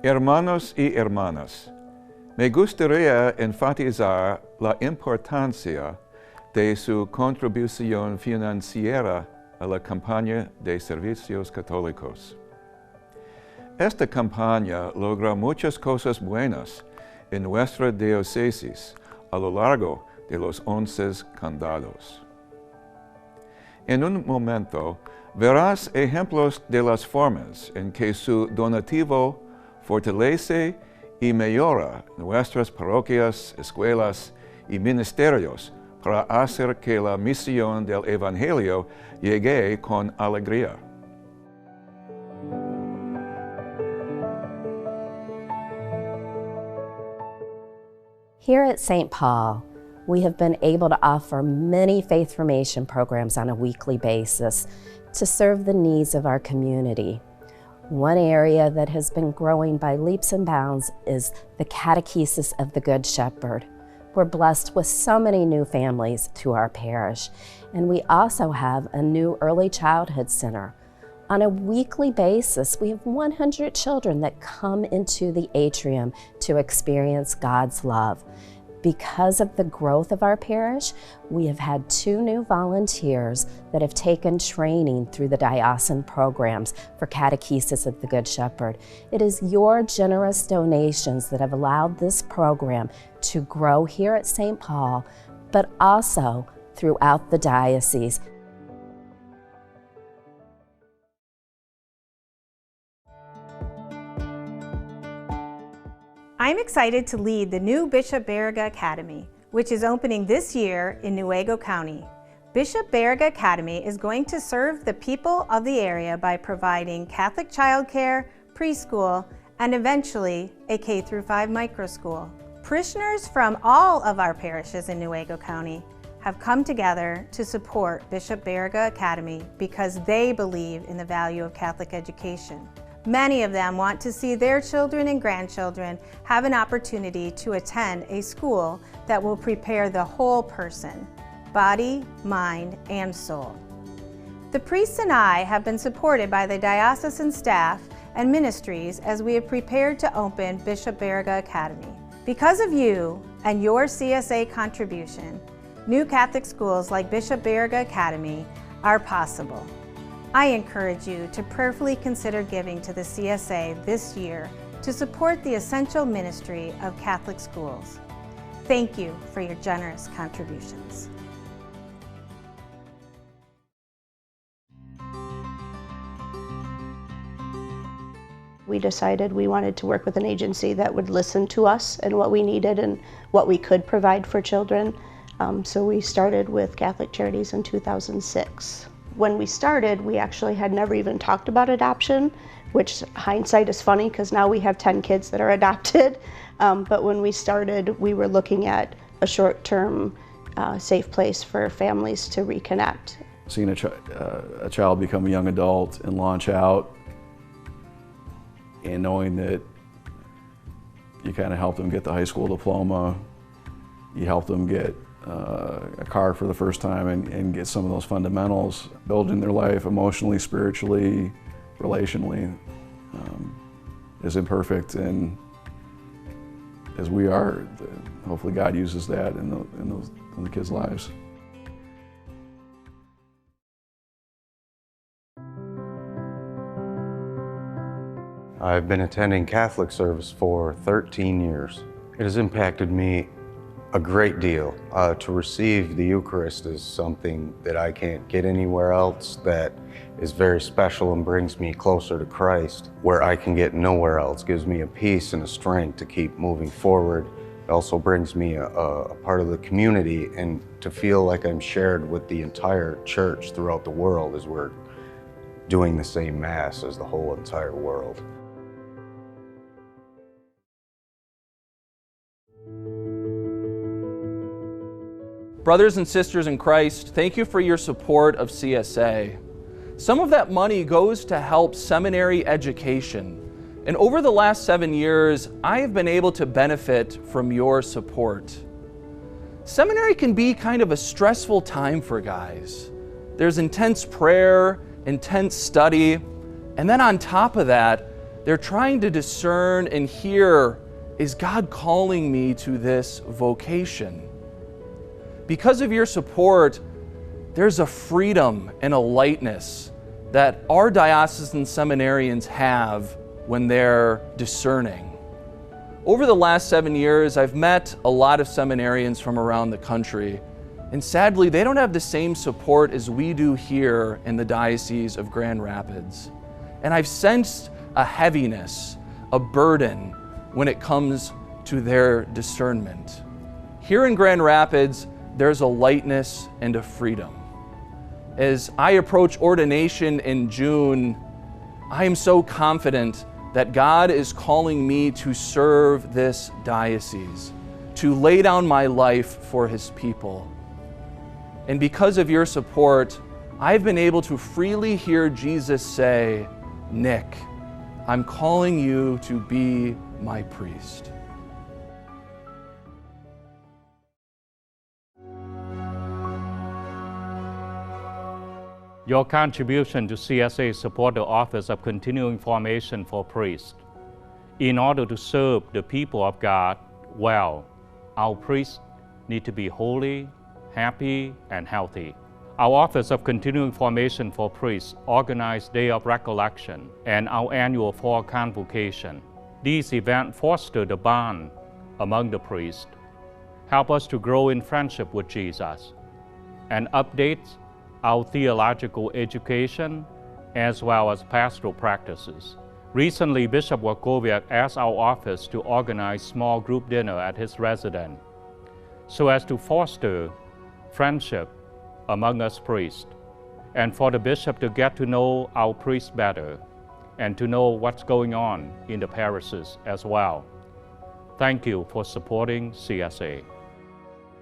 Hermanos y hermanas, me gustaría enfatizar la importancia de su contribución financiera a la campaña de Servicios Católicos. Esta campaña logra muchas cosas buenas en nuestra diócesis a lo largo de los 11 condados. En un momento verás ejemplos de las formas en que su donativo fortalece y mejora nuestras parroquias, escuelas y ministerios para hacer que la misión del Evangelio llegue con alegría. Here at St. Paul, we have been able to offer many faith formation programs on a weekly basis to serve the needs of our community. One area that has been growing by leaps and bounds is the catechesis of the Good Shepherd. We're blessed with so many new families to our parish, and we also have a new early childhood center. On a weekly basis, we have 100 children that come into the atrium to experience God's love. Because of the growth of our parish, we have had 2 new volunteers that have taken training through the diocesan programs for catechesis of the Good Shepherd. It is your generous donations that have allowed this program to grow here at St. Paul, but also throughout the diocese. I'm excited to lead the new Bishop Barriga Academy, which is opening this year in Newaygo County. Bishop Barriga Academy is going to serve the people of the area by providing Catholic childcare, preschool, and eventually a K-5 microschool. Parishioners from all of our parishes in Newaygo County have come together to support Bishop Barriga Academy because they believe in the value of Catholic education. Many of them want to see their children and grandchildren have an opportunity to attend a school that will prepare the whole person, body, mind, and soul. The priests and I have been supported by the diocesan staff and ministries as we have prepared to open Bishop Barriga Academy. Because of you and your CSA contribution, new Catholic schools like Bishop Barriga Academy are possible. I encourage you to prayerfully consider giving to the CSA this year to support the essential ministry of Catholic schools. Thank you for your generous contributions. We decided we wanted to work with an agency that would listen to us and what we needed and what we could provide for children. So we started with Catholic Charities in 2006. When we started, we actually had never even talked about adoption, which hindsight is funny because now we have 10 kids that are adopted. But when we started, we were looking at a short-term safe place for families to reconnect. Seeing a child become a young adult and launch out, and knowing that you kind of help them get the high school diploma, you help them get a car for the first time and get some of those fundamentals, building their life emotionally, spiritually, relationally, as imperfect and as we are. Hopefully God uses that in the kids' lives. I've been attending Catholic service for 13 years. It has impacted me a great deal. To receive the Eucharist is something that I can't get anywhere else, that is very special and brings me closer to Christ, where I can get nowhere else. Gives me a peace and a strength to keep moving forward. It also brings me a part of the community and to feel like I'm shared with the entire church throughout the world as we're doing the same Mass as the whole entire world. Brothers and sisters in Christ, thank you for your support of CSA. Some of that money goes to help seminary education. And over the last 7 years, I have been able to benefit from your support. Seminary can be kind of a stressful time for guys. there's intense prayer, intense study, and then on top of that, they're trying to discern and hear, is God calling me to this vocation? Because of your support, there's a freedom and a lightness that our diocesan seminarians have when they're discerning. Over the last 7 years, I've met a lot of seminarians from around the country, and sadly, they don't have the same support as we do here in the Diocese of Grand Rapids. And I've sensed a heaviness, a burden when it comes to their discernment. Here in Grand Rapids, there's a lightness and a freedom. As I approach ordination in June, I am so confident that God is calling me to serve this diocese, to lay down my life for His people. And because of your support, I've been able to freely hear Jesus say, "Nick, I'm calling you to be my priest." Your contribution to CSA support the Office of Continuing Formation for Priests. In order to serve the people of God well, our priests need to be holy, happy, and healthy. Our Office of Continuing Formation for Priests organize Day of Recollection and our annual Fall Convocation. These events foster the bond among the priests, help us to grow in friendship with Jesus, and update our theological education as well as pastoral practices. Recently, Bishop Wakowiak asked our office to organize small group dinner at his residence so as to foster friendship among us priests and for the bishop to get to know our priests better and to know what's going on in the parishes as well. Thank you for supporting CSA.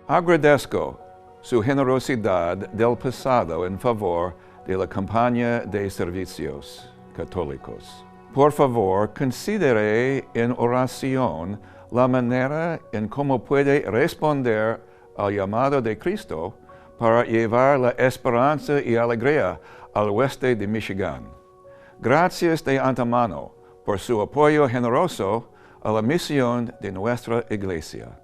Agradezco su generosidad del pasado en favor de la Campaña de Servicios, Católicos. Por favor, considere en oración la manera en cómo puede responder al llamado de Cristo para llevar la esperanza y alegría al oeste de Michigan. Gracias de antemano por su apoyo generoso a la misión de nuestra Iglesia.